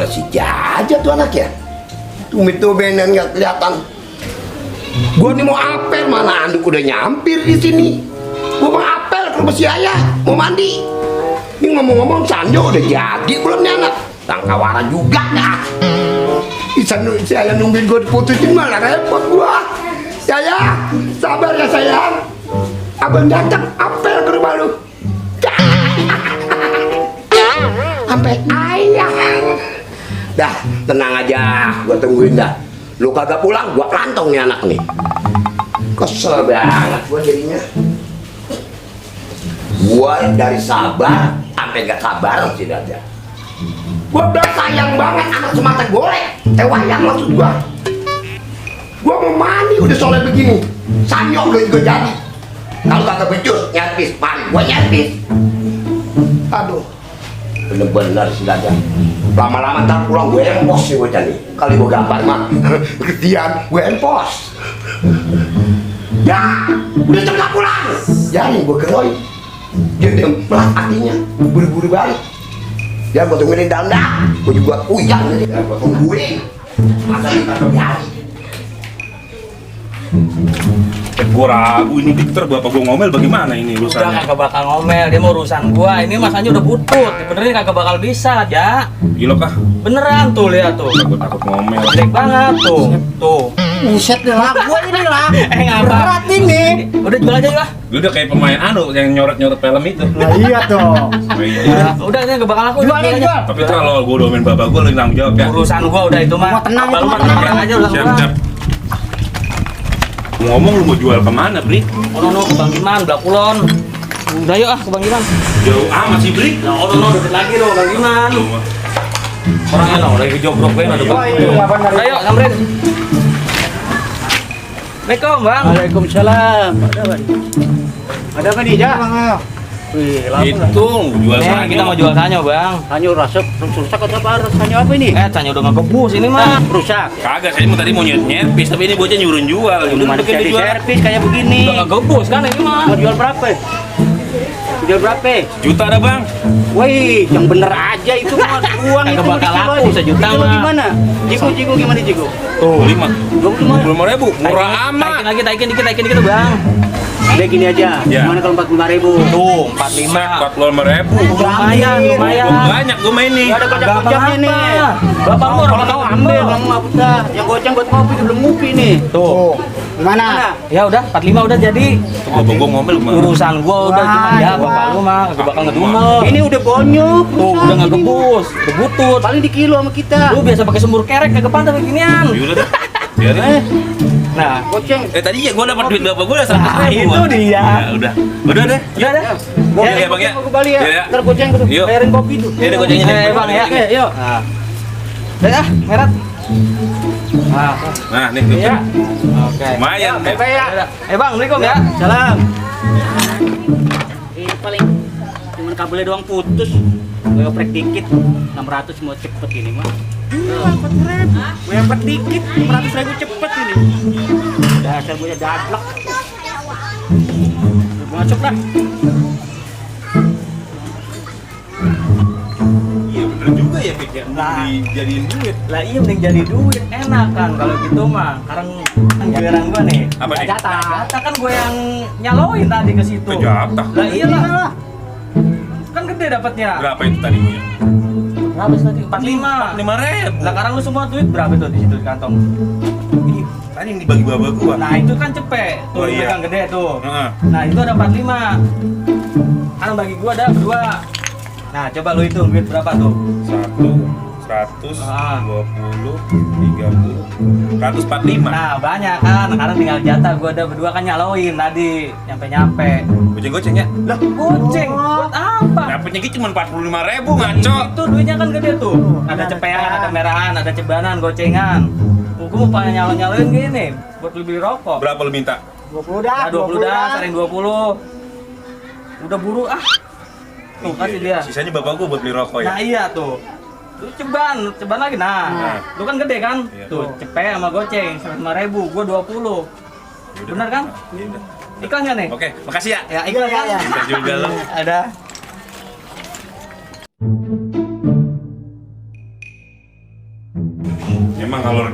masih aja tuh anak ya. Tumit-tuminan nggak kelihatan. Gua nih mau apel, mana anduk udah nyampir di sini. Gua mau apel ke rumah si Ayah, mau mandi. Ini ngomong-ngomong Sanjo udah jadi belum nih anak? Tangkawaran juga dah. Si Ayah nungguin gua diputusin malah repot gua. Saya sabar ya sayang. Abang datang apel ke rumah lu. Sampai ayah. Dah, tenang aja, gua tungguin dah. Lu kagak pulang, gua kantong nih anak nih. Kesel banget gua jadinya. Gua dari sabar sampai gak sabar sih dah. Gua udah sayang banget anak semata golek. Wayang maksud gua. Gua mau mandi udah sore begini. Sanyo udah juga jadi. Kalau kagak becus, nyerpis, mari gua nyerpis. Aduh, bener-bener sih dah. Lama-lama ntar pulang gue empos nih bocah nih. Kali gue gambar mah ketian gue empos. Ya, udah tengah pulang. Jadi gue keroy. Dia melat hatinya, buru-buru balik. Ya gue tungguin dalam dah. Gue juga uyang nih. Ya gue tungguin. Masa kita terjadi. Gue ragu ini Victor, bapak gue ngomel bagaimana ini urusannya? Udah kagak bakal ngomel, dia mau urusan gua. Ini masanya udah butut, benerin kagak bakal bisa, ya. Gila kah? Beneran tuh, lihat tuh. Takut ngomel. Jelek banget tuh. Tuh. Buset deh lah, gua ini lah. Ngapa? Berat ini. Udah jual aja lah. Lu udah kayak pemain yang nyorot-nyorot film itu. Nah iya dong. Udah ini kagak bakal aku. Jualin jual. Tapi kalau gue domain bapak gue, lu yang tanggung jawab ya. Urusan gua udah itu mah. Mau tenang, Baru mau mah tenang. tenang aja udah Siap, gua. siap. Ngomong lu mau jual kemana, Bri? No, ke Bang Iman, Blak Kulon. Udah yuk ah ke Bang Iman. Jauh amat sih, Bri. Nah, deket lagi loh Bang Iman. Orangnya no, lagi jogrok gue ada Bang. Udah yuk, samperin. Assalamualaikum, Bang. Waalaikumsalam. Ada apa nih, Jak? Wih, Itu jual Nih, sanyo. kita mau jual sanyo, Bang. sanyo rusak atau apa? Sanyo apa ini? Sanyo udah ngebus ini mah. Rusak. Kagak, saya tadi mau nyerpis, tapi ini bocah nyuruh jual. Udah Mana bikin jadi dijual. servis kayak begini? Udah ngebus kan ini mah. Mau jual berapa? Jual berapa? Juta ada, Bang. Wih, yang bener aja itu mah uang Kagak itu bakal kilo laku, nih. sejuta Kilo mah. gimana? Jigo gimana jigo? Tuh. 25.000, murah amat. Taikin dikit, Bang. Udah gini aja. Ya. Gimana kalau 45.000? Tuh, 45. 45.000. Lumayan. Banyak gue main nih. Gak ada gocap-gocapnya nih. Bapak lu Kalau mau ambil, kalau mau udah. Yang gocap buat kopi belum ngopi nih. Tuh. Gimana? Ya udah, 45 udah jadi. Bapak gue ngomel kemana? Urusan gua udah Wah, cuma ya wah. bapak lu mah gak bakal ngedumel. Ini udah bonyok. Tuh, udah nggak gebus, udah butut. Paling di kilo sama kita. Lu biasa pakai sembur kerek kagak pantas beginian. Yaudah deh. Biarin. Nah, Goceng. Tadi ya gue dapat duit bapak gue udah 100.000. Nah, itu dia. Ya, udah deh. Udah dah. Iya, ya, Bang, ya. Ke Bali ya. Iya, ya. Ntar goceng tuh. Yuk. Bayarin kopi tuh. Ya udah gocengnya deh. Bang ya. Yuk. Nah. Udah ah, merat. Nah, Nah, nih. iya. Oke. Lumayan. Bye-bye ya. Bang, Assalamualaikum ya. Salam. Ini paling cuman kabelnya doang putus. Gue oprek dikit. 600 mau cepet ini mah. 4.000. Gue oprek dikit. 500.000 cepet ini. Dasar gue dablek. Masuk lah. Iya bener juga ya pikir. Nah. Dijadiin duit. Lah iya mending jadi duit enak kan kalau gitu mah. Sekarang kan giliran gua nih. Apa nih? Jatah kan gue yang nyaloin tadi ke situ. Kejatah. Lah iyalah. Kan gede dapatnya. Berapa itu tadi gue? Berapa sih tadi? 45. 5.000. Lah sekarang lu semua duit berapa tuh di situ di kantong? Ini tadi yang dibagi bapak gua. Nah itu kan cepet tuh Oh, iya. yang gede tuh. Heeh. Nah itu ada 45. Kan bagi gua ada berdua. Nah coba lu hitung duit berapa tuh? 1, 100, Ah. 20, 30, 145. Nah banyak kan. Sekarang tinggal jatah gua ada berdua kan nyaloin tadi nyampe. Goceng-goceng ya? Lah goceng buat apa? Dapatnya gitu cuma 45.000 ngaco. Itu duitnya kan gede tuh. Ada cepean, ada merahan, ada cebanan, gocengan. Gua mau pengen nyaloin gini buat lu beli rokok. Berapa lu minta? 20 Nah, 20 dah, sering 20. Udah buru ah. Tuh kasih dia. Sisanya bapak gua buat beli rokok ya. Nah iya tuh. Lu ceban lagi nah. Lu kan gede kan? Iya. Tuh, cepet sama goceng 105.000, gua 20. Yaudah. Bener kan? Yaudah. Ikhlas nggak nih? Oke, makasih ya. Ya ikhlas kan? Bentar juga lu. Ada.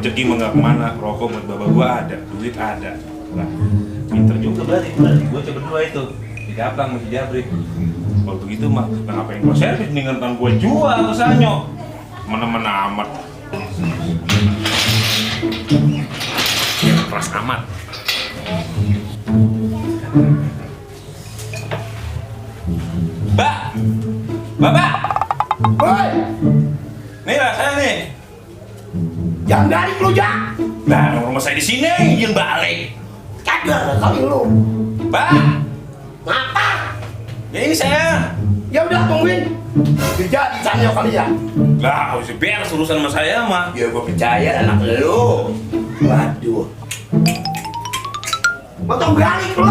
rezeki mah nggak kemana, rokok buat bapak gua ada, duit ada. Nah, pinter juga berarti gua coba berdua itu di Kaplang masih Jabrik. Kalau begitu mah nggak ngapain gua servis, mendingan kan gua jual ke Sanyo. Mana-mana amat. Keras amat. Mbak, Bapak, Woi, nih lah saya nih. jangan balik lu, Jak. Nah, rumah saya di sini, izin balik. Cadar kali lu. Mbak, Ngapa? ya ini saya. Ya udah tungguin. Kerja di sana kali ya. Lah, harus beres urusan sama saya mah. Ya gua percaya anak lu. Waduh. Potong balik lu.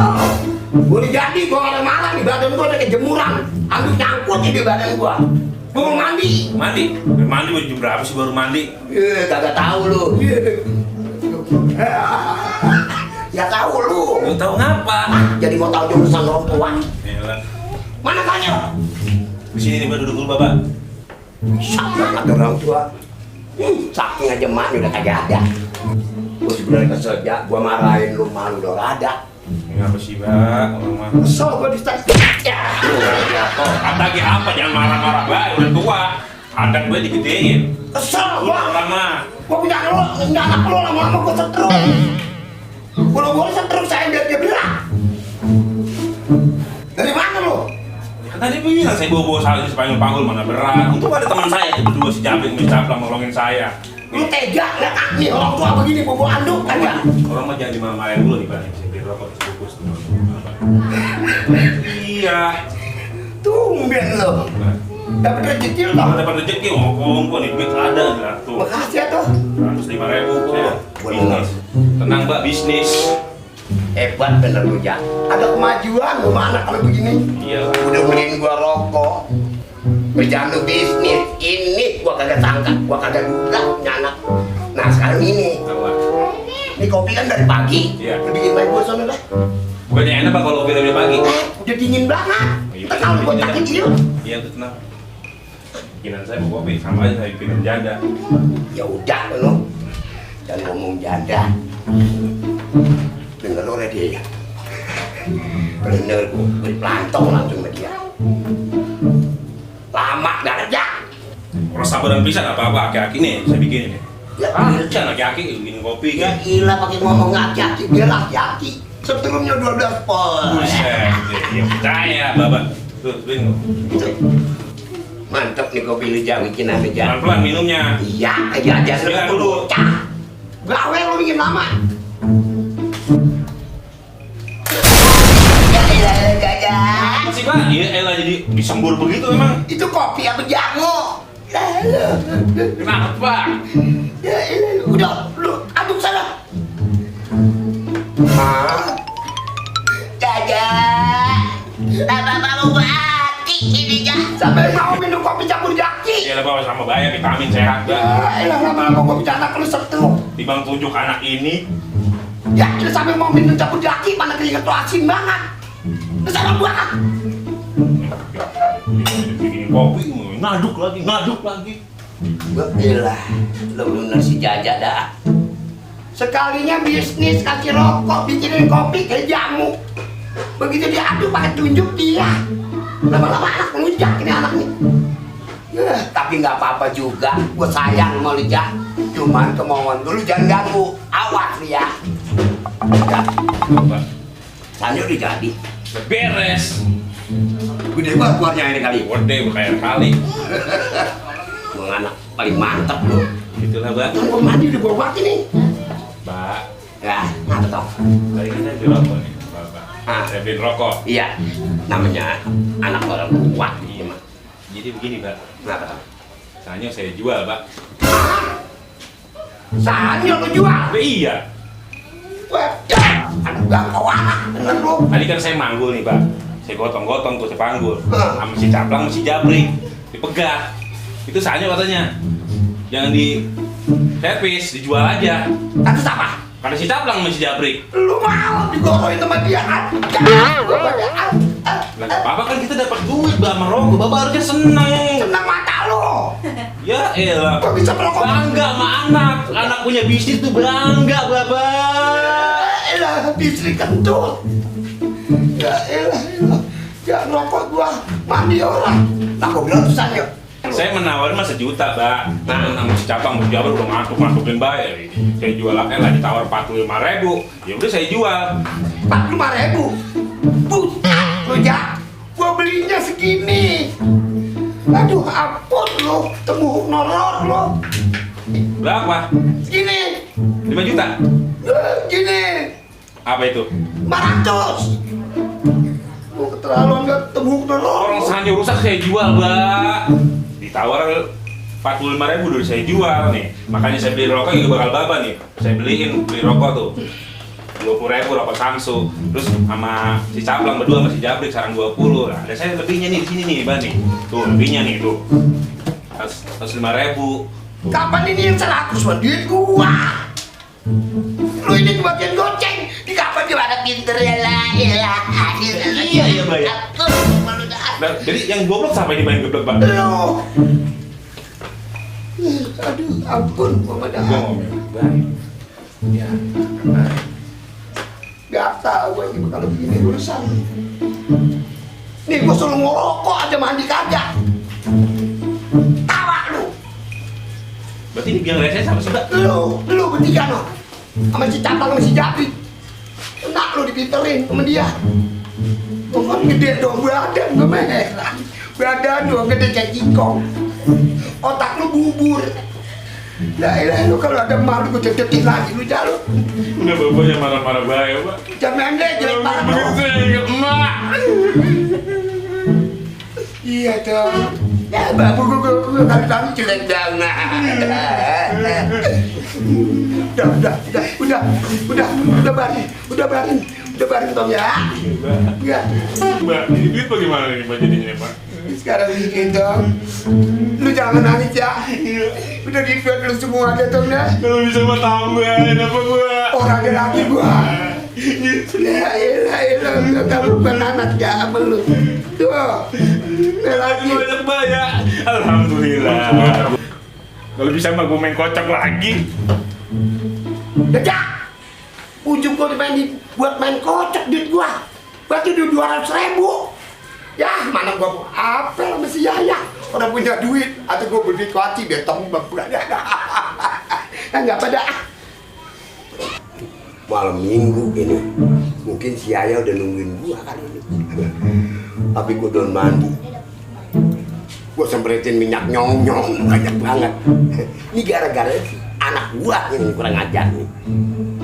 Gua udah jadi, gua nggak ada marah nih, badan gua ada kejemuran. Anduk nyangkut di badan gua. Gua mau mandi. Mandi? Mandi jam berapa sih baru mandi? Kagak tahu lu. Ya tahu lu. Lu tahu ngapa? Jadi mau tahu jurusan orang tua. Yalah. Mana tanya? Di sini nih, Mbak, duduk dulu, Bapak. Saking ada orang tua. Saking aja maknya udah kagak ada. Gua sebenarnya kesel aja, gua marahin lu malu udah ada. Ngapa sih, Mbak? Orang mah. Kesel gua di stres. Ya. Kata lagi apa? Jangan marah-marah, Mbak. Udah tua. Adat gue digedein. Kesel Lu gua. orang mah. Gua punya anak lu lama-lama gua setruk. Kalau gua setruk saya biar dia berak. Dari mana lu? Tadi bilang saya bawa-bawa salju sepanggul-panggul mana berat. Untung ada teman saya itu berdua si Jabrik Mas Caplang nolongin saya. Lu tega nggak nih orang tua begini bawa anduk kan ya? Orang mah jangan dimarahin dulu nih, Pak. Saya beli rokok sebungkus. Iya. Tumben lu. Dapat rezeki lu. Kalau dapat rezeki, ngomong nih duit ada lah tuh. Makasih ya tuh. 105.000 saya. Bisnis. Tenang, Mbak, bisnis. Hebat bener lu, Jak. Ada kemajuan lu anak kalau begini. Iya. Udah beliin gua rokok. Kerjaan lu bisnis. Ini gua kagak sangka, gua kagak duga punya anak. Nah sekarang ini. Apa? Ini kopi kan dari pagi. Iya. Lu bikin baik gua sana dah. Bukannya enak, Pak, kalau kopi dari pagi. Udah dingin banget. Iya, Kita kalau gua sakit yuk. Iya, itu tenang. Bikinan saya mau kopi, sama aja saya bikinan janda. Ya udah lu. Jangan ngomong janda. Dengar lo dia ya. Bener gua beli pelantong langsung sama dia. Lama gak kerja. Orang sabaran pisan apa-apa aki-aki nih saya bikin ini. Ya, Can aki-aki bikin kopi ya kan. gila pakai ngomong laki-laki, dia laki-laki. Setrumnya 12 pol. Buset, ya percaya, Bapak. Tuh, beliin lu. Mantap nih kopi lu jangan bikin aja. Pelan-pelan minumnya. Iya, aja Bismillah dulu. dulu. Gawe lu bikin lama. Ya gajah. Masih, Pak? Iya, elah jadi disembur begitu emang. Itu kopi apa jamu? Kenapa, Pak? Ya, udah, lu aduk sana. Gajah. Apa mau mati ini ya? Sampai mau minum kopi campur jaki. Iya lah, bawa sama bayar vitamin sehat, Pak. Ya, lama-lama gua bicara anak lu setruk. Timbang tunjuk anak ini. Ya, kita sampai mau minum campur jaki, mana keringet lu asin banget. Kesana banget. Bikin kopi, ngaduk lagi. Gua bilang, lu bener si Jaja dah. Sekalinya bisnis kasih rokok, bikinin kopi kayak jamu. Begitu diaduk pakai tunjuk dia. Lama-lama anak ngelunjak ini anak nih. Ya, tapi nggak apa-apa juga. Gue sayang sama lu, Jak. Cuman kemauan dulu jangan ganggu. Awas lu ya. Ya, Pak, Sanyo udah jadi. beres. Gede banget buatnya ini kali. Gede, berkaya kali. Gua anak paling mantap lu. Itulah, Pak. Kan gua mandi udah bawa bati nih. Pak, Ya, apa toh? hari ini saya beli rokok nih, Bapak. Ah. Saya beli rokok. Iya, namanya anak orang kuat iya mah. Jadi begini, Pak. Kenapa toh? Soalnya saya jual, Pak. Sanyo lu jual. Iya. Wajah, anak bangkau anak, bener lu. Tadi kan saya manggul nih, Pak. Saya gotong-gotong tuh, saya panggul. Sama si Caplang, sama si Jabrik. Dipegat. Itu soalnya katanya. Jangan di servis, dijual aja. Tapi sama, Karena si Caplang sama si Jabrik. lu mau digoroin sama dia kan? Lah, Bapak kan kita dapat duit, Bapak, sama rokok. Bapak harusnya seneng. Senang mata lu. Ya elah. Kok bisa merokok? Bangga sama anak. Anak punya bisnis tuh bangga, Bapak. Elah, istri kentut. Ya elah. Jangan rokok gua, mandi orang. Nah, gua bilang susah yuk. Saya menawarin mah 1 juta, Mbak. Nah, sama si Cabang, Bos Jabar udah ngantuk-ngantukin bayar. Saya jual lagi tawar 45.000. Ya udah saya jual. 45.000. Buta lu, Jak. Gua belinya segini. Aduh, ampun lu, temu nolor lu. Berapa? Segini. 5 juta. Gini. Apa itu? 500. Lu keterlaluan gak temu nolor. Orang sengaja rusak saya jual, Mbak. Ditawar 45.000 udah saya jual nih. Makanya saya beli rokok juga bakal baba nih. Saya beli rokok tuh 20.000 rokok Samsu. Terus sama si Cablang berdua sama si Jabrik sekarang 20. Nah, ada saya lebihnya nih di sini nih, Bang nih. Tuh, lebihnya nih tuh. 105.000. Kapan ini yang salah aku semua duit gua? Lu ini kebagian goceng. Di kapan juga ada pinter ya lah. Iya, iya, Mbak, ya. Nah, jadi yang goblok sampai dimain goblok, Bang. Lu. Aduh, ampun, Mama dah. Gua ngomong baik. Ya, baik. Gak tahu gue ini kalau begini urusan. Nih gue suruh ngerokok aja mandi kagak. Tawa lu. Berarti ini biang rese sama si Mbak. Lu bertiga no. Sama si Cabang sama si Jabi. Enak lu dipinterin sama dia. Lu kan gede dong badan gue merah. Badan lu gede kayak jingkong. Otak lu bubur. Lah lu kalau ada malu gue cetetin lagi lu jalu. Udah bapaknya marah-marah baik, Pak. Jangan deh jelek banget lu. Begitu saya ingat emak. Iya dong. Ya babu gue kali jelek banget. Udah barin Tom ya. Enggak. Mbak, ini duit bagaimana nih Mbak jadinya, Pak? Sekarang begini Tom. Lu jangan nangis ya. Udah duit lu semua ada Tom ya. Kalau bisa mah tambahin apa gua? Orang ada lagi gua. Ya elah, kamu anak ya lu. Tuh. Lagi Banyak banyak. Alhamdulillah. Kalau bisa mah gua main kocak lagi. Dejak! Ujung gua buat main kocak duit gua. Berarti duit 200.000. Ya mana gua apel sama si Yaya. Orang punya duit atau gua beli kuaci biar tombak pula. Enggak pada. Malam minggu ini mungkin si Yaya udah nungguin gua kali ini. Tapi gua udah mandi. Gua sempretin minyak nyong-nyong banyak banget. Ini gara-gara anak gua yang kurang ajar nih.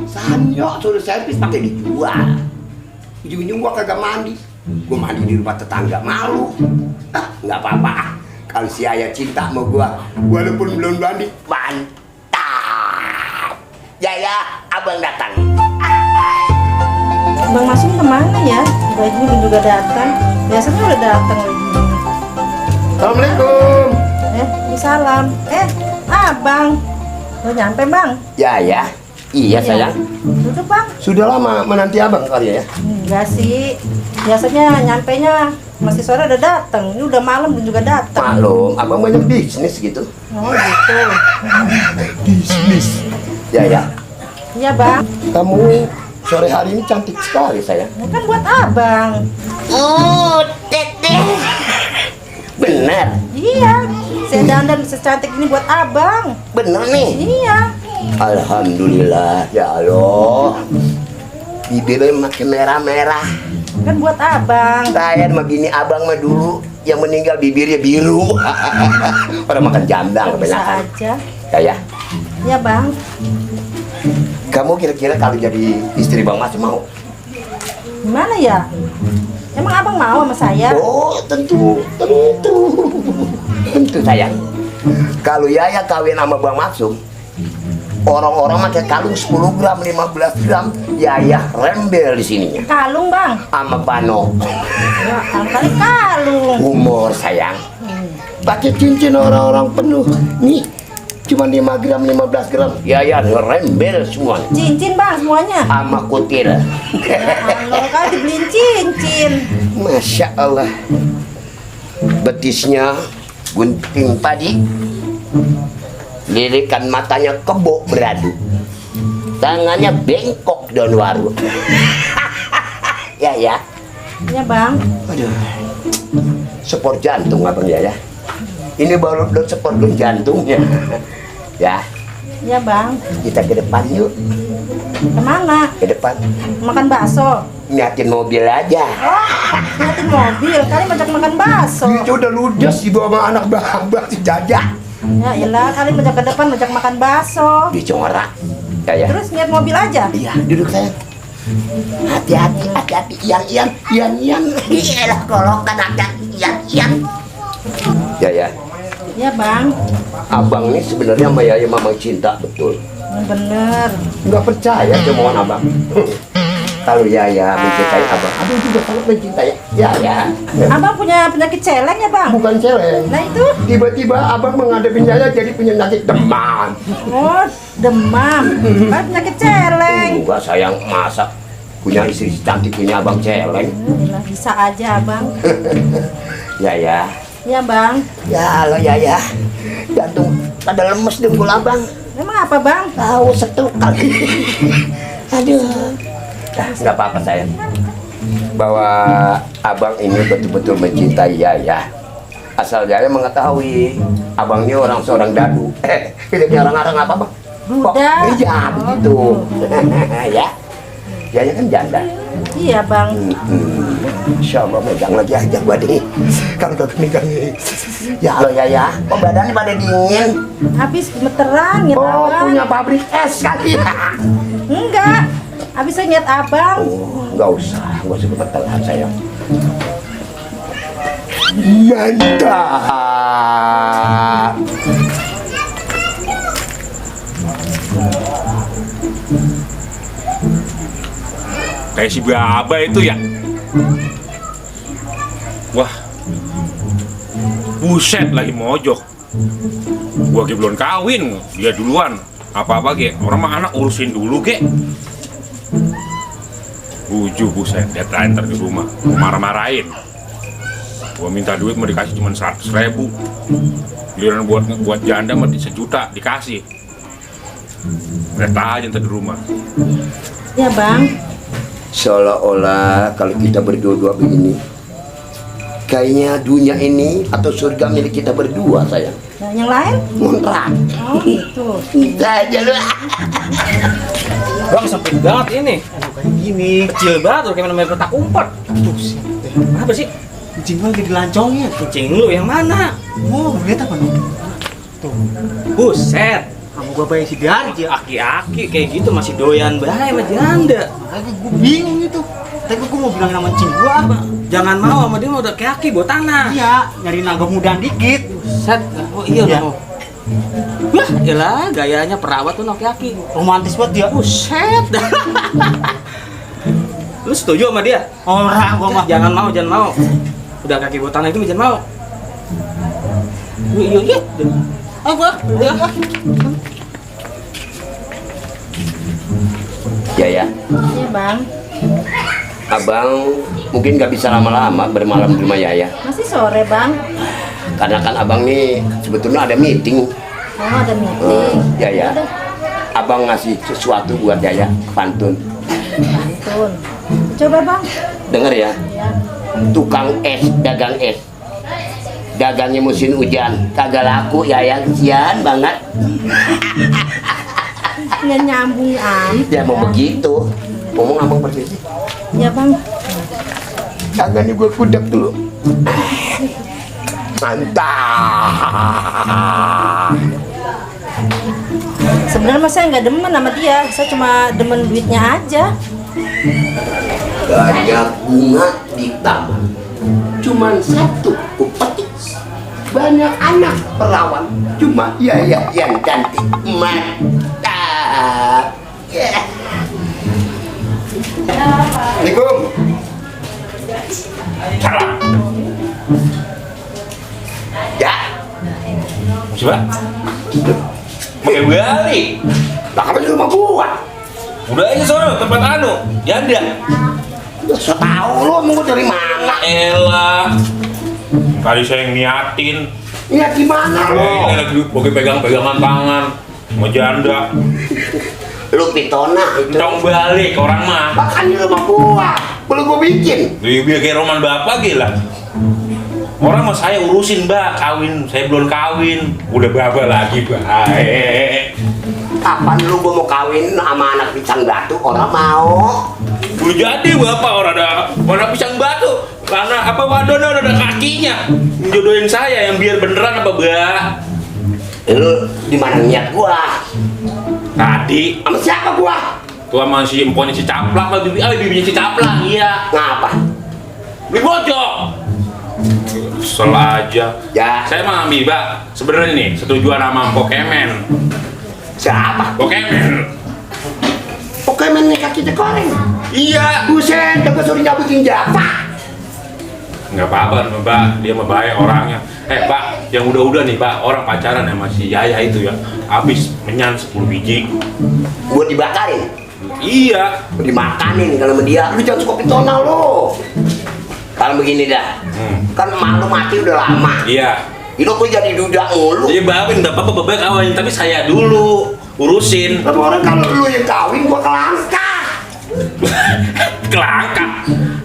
Sanyo suruh servis pakai dijual. Ujung-ujung gua kagak mandi. Gua mandi di rumah tetangga malu. Nggak apa-apa. Kalau si Ayah cinta sama gua, walaupun belum mandi, mantap. Yaya, abang datang. Bang Masum kemana ya? Baju juga datang. Biasanya udah datang lagi. Assalamualaikum. Salam. Abang. Udah nyampe bang? Yaya, iya sayang. Duduk bang. Sudah lama menanti abang kali ya? Enggak sih. Biasanya nyampenya masih sore udah datang. Ini udah malam juga datang. Maklum, abang banyak bisnis gitu. Oh gitu. Bisnis. Yaya, Iya bang. kamu sore hari ini cantik sekali sayang. Ini kan buat abang. Teteh. Bener, Iya. Saya dandan secantik ini buat abang. bener nih. Iya. Alhamdulillah, ya Allah. Bibirnya makin merah-merah. Kan buat abang. Saya mah gini abang mah dulu yang meninggal bibirnya biru. Orang makan jambang Bisa kebanyakan. aja. Ya, Iya bang. kamu kira-kira kalau jadi istri Bang Mas mau? Gimana ya? Emang abang mau sama saya? Oh, tentu sayang. Kalau Yaya kawin sama Bang Maksum, orang-orang pakai kalung 10 gram, 15 gram, Yaya rembel di sininya. Kalung bang. Sama Pano. Ya, kali kalung. Humor sayang. Pakai cincin orang-orang penuh. Nih, cuma 5 gram, 15 gram. Yaya rembel semua. Cincin bang semuanya. Sama kutil. Kalau kali dibeliin cincin. Masya Allah. Betisnya gunting padi, Lirikan matanya kebo beradu, tangannya bengkok daun waru. Ya. Ya bang. Aduh, sport jantung abang ya. Ini baru sport jantungnya. Ya, Ya bang. kita ke depan yuk. Kemana? Ke depan. Makan bakso. Niatin mobil aja. Nanti mobil, kali macam makan bakso. Itu udah ludes dibawa sama anak babak si Jaja. Ya iyalah, kali macam ke depan macam makan bakso. Dicorak. Ya. Terus niat mobil aja. Iya, duduk sayang. Hati-hati, Ian. Iyalah kolokan hati-hati, Ian. Ya. Ya bang. Abang nih sebenarnya sama Yaya memang cinta betul. Bener. Nggak percaya omongan abang. Kalau Yaya mencintai abang juga sangat mencintai Yaya. Abang punya penyakit celeng ya bang? Bukan celeng. Nah itu. Tiba-tiba abang menghadapi Yaya jadi penyakit demam. Oh demam. Kan penyakit celeng. Enggak sayang, masa punya istri cantik punya abang celeng. Iyalah, bisa aja abang. Yaya. Ya bang. Ya lo Yaya. Jantung pada lemes dengkul abang. Memang apa bang? Tahu setruk kali. Aduh. Nggak apa-apa sayang. Bahwa abang ini betul-betul mencintai Yaya. Asal Yaya mengetahui abang ini seorang dadu. Kita orang-orang apa bang? Duda. Iya begitu. Ya. Yaya kan janda. Iya bang. Insya Allah megang lagi aja gua deh. Kalau gak megang nih. Ya halo Yaya. Kok badan pada dingin? Habis gemeteran ya Oh abang. punya pabrik es kali ya. Enggak. Habis saya niat abang. Oh, nggak usah kebetulan sayang. Mantap. Kayak si Baba itu ya. Wah, buset lagi mojok. Gua belum kawin, dia duluan. Apa-apa ge, orang mah anak urusin dulu ge. Buset, dia ntar di rumah, gua marah-marahin. Gua minta duit mau dikasih cuma 100.000. Giliran buat janda mah 1 juta dikasih. Reta aja ntar di rumah. Ya bang. Seolah-olah kalau kita berdua-dua begini, kayaknya dunia ini atau surga milik kita berdua sayang. Nah, yang lain? Ngontrak. Oh gitu. Kita aja lu. Bang sempit banget ini. Aduh kayak gini. Kecil banget tuh kayak main petak umpet. Tuh sih. Apa sih? Kucing gua lagi dilancongin. Kucing lu yang mana? Oh, lihat apa nih? Tuh. Buset. Kamu gua bayar si Darja. Aki-aki kayak gitu masih doyan bae sama janda. Makanya gua bingung itu. Tapi gua mau bilang sama cing gua apa? Jangan mau sama dia mau udah aki buat tanah. Iya, nyari naga mudaan dikit. Set. Oh iya Iya. loh. Wah, iyalah gayanya perawat tuh aki-aki. Romantis banget dia. Buset. Lu setuju sama dia? Orang gua mah. Jangan mau. Udah kaki buat tanah itu jangan mau. Iya. Apa? Udah. Ya. Iya bang. Abang mungkin nggak bisa lama-lama bermalam di rumah Yaya. Masih sore bang. Karena kan abang nih sebetulnya ada meeting. Oh ada meeting. Yaya. Udah, Abang ngasih sesuatu buat Yaya, pantun. pantun. Coba bang. Dengar ya. Ya. Tukang es, dagang es. Dagangnya musim hujan, kagak laku Yaya, kesian banget. Nggak nyambung Ya mau begitu. Ngomong abang pergi. Ya bang. Kagak nih gue kudak dulu. Mantap. Sebenarnya mas saya nggak demen sama dia. Saya cuma demen duitnya aja. Banyak bunga di taman, cuman satu kupetik. Banyak anak perawan, cuma Yaya yang cantik. Mantap. Yeah. Assalamualaikum. Salam. Ya, Coba. Pakai balik. lah kamu di rumah gua. Udah aja sono tempat anu, janda. Udah so tau lu mau dari mana? Elah. Tadi saya yang niatin Ya gimana lo? Ini lagi pakai pegang-pegangan tangan sama janda. Lu pitona itu. Dong balik orang mah. Bahkan di rumah gua, belum gua bikin. Biar kayak roman bapak gila. Orang mah saya urusin mbak, kawin, saya belum kawin, udah bapak lagi baik. Kapan lu gua mau kawin sama anak pisang batu? Orang mau. Udah jadi bapak orang ada warna pisang batu, karena apa wadona ada kakinya, jodohin saya yang biar beneran apa mbak? Lu di mana niat gua? Tadi Sama siapa gua? tuh sama si emponya si caplak lah, bibinya si caplak, iya. Ngapa? Beli bocok. Kesel aja. Ya, Saya mah ambil mbak, sebenarnya nih setujuan sama Pokemon. siapa? Pokemon. Pokemon nih kaki goreng. Iya. Buset, gua suruh nyabutin Java. Nggak apa-apa mbak, dia mah baik orangnya. Pak, yang udah-udah nih pak, orang pacaran sama si Yaya itu ya, habis menyan 10 biji. Gua dibakarin. Iya. Gua dimakanin kalau sama dia. Lu jangan suka pitona lo. Kalau begini dah, kan emak lu mati udah lama. Iya. Itu gua jadi duda mulu. Jadi bapak nggak apa-apa bapak kawin, tapi saya dulu urusin. Tapi orang kalau lu yang kawin gua kelangka.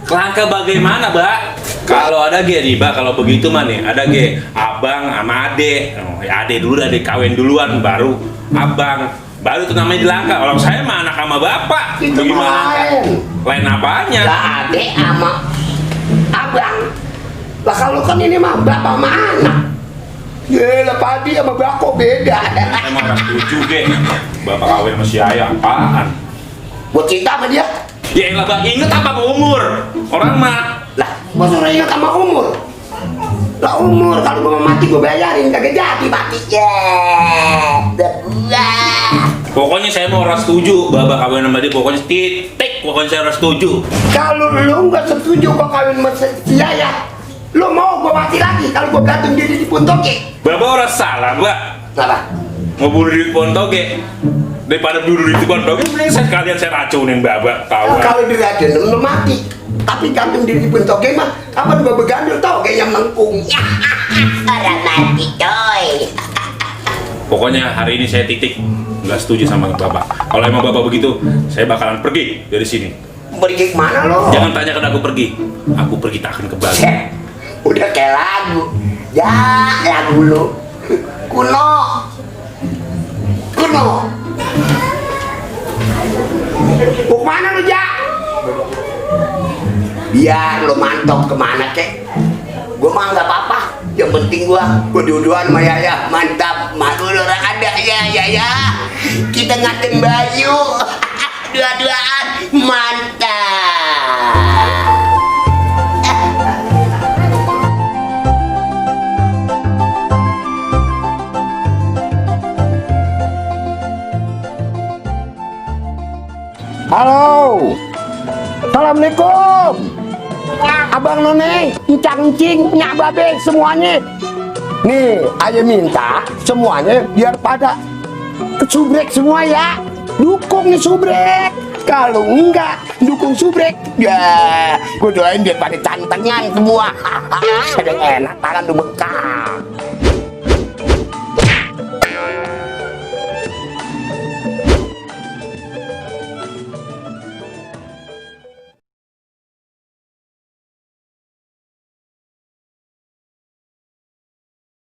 Kelangka bagaimana, Mbak? Kalau ada G nih, Mbak, kalau begitu mah nih, ada G, abang sama ade. Oh, ya ade dulu, ade kawin duluan, baru abang. Baru itu namanya dilangka. Kalau saya mah anak sama bapak. Itu Bagaimana? lain. Lain apanya? Gak ade sama abang. Lah kalau kan ini mah bapak sama anak. Gila padi sama bako beda. Emang gak setuju, G. Bapak kawin sama si Ayah, apaan? Buat cinta sama dia. Ya elah, Mbak, inget apa umur? Orang mah. Lah, gua suruh ingat sama umur. Lah umur kalau gua mau mati gua bayarin, kagak jadi mati ya. Pokoknya saya mau orang setuju, bapak kawin sama dia, pokoknya titik, pokoknya saya orang setuju. Kalau lu nggak setuju gua kawin sama si Yaya, lu mau gua mati lagi kalau gua gantung diri di Puntoke. Bapak orang salah, Mbak. Kenapa? Mau bunuh diri di Pontoge. Daripada bunuh diri di Pontoge, mending sekalian saya racunin bapak, tahu. Kalau diracun lu mati. Tapi gantung diri di Puntoke mah, apa gua begandul tau kayak yang melengkung. Orang mati coy. Pokoknya hari ini saya titik, nggak setuju sama bapak. Kalau emang bapak begitu, saya bakalan pergi dari sini. Pergi kemana lo? Jangan tanyakan aku pergi tak akan kembali. Udah kayak lagu. Ya, lagu lu. Kuno. Mau kemana lu, Jak? Biar lu mantap kemana kek. Gua mah nggak apa-apa. Yang penting gua dua-duaan sama Yaya. Mantap. Malu orang ada ya. Kita ngaten Bayu. Dua-duaan mantap. Halo. Assalamualaikum. Abang None, Encang-Encing, Nyak Babe, semuanya. Nih, ayo minta semuanya biar pada kesubrek semua ya. Dukung nih subrek. Kalau enggak dukung subrek, ya gue doain biar pada cantengan semua. Sedang enak, tangan lu bekas.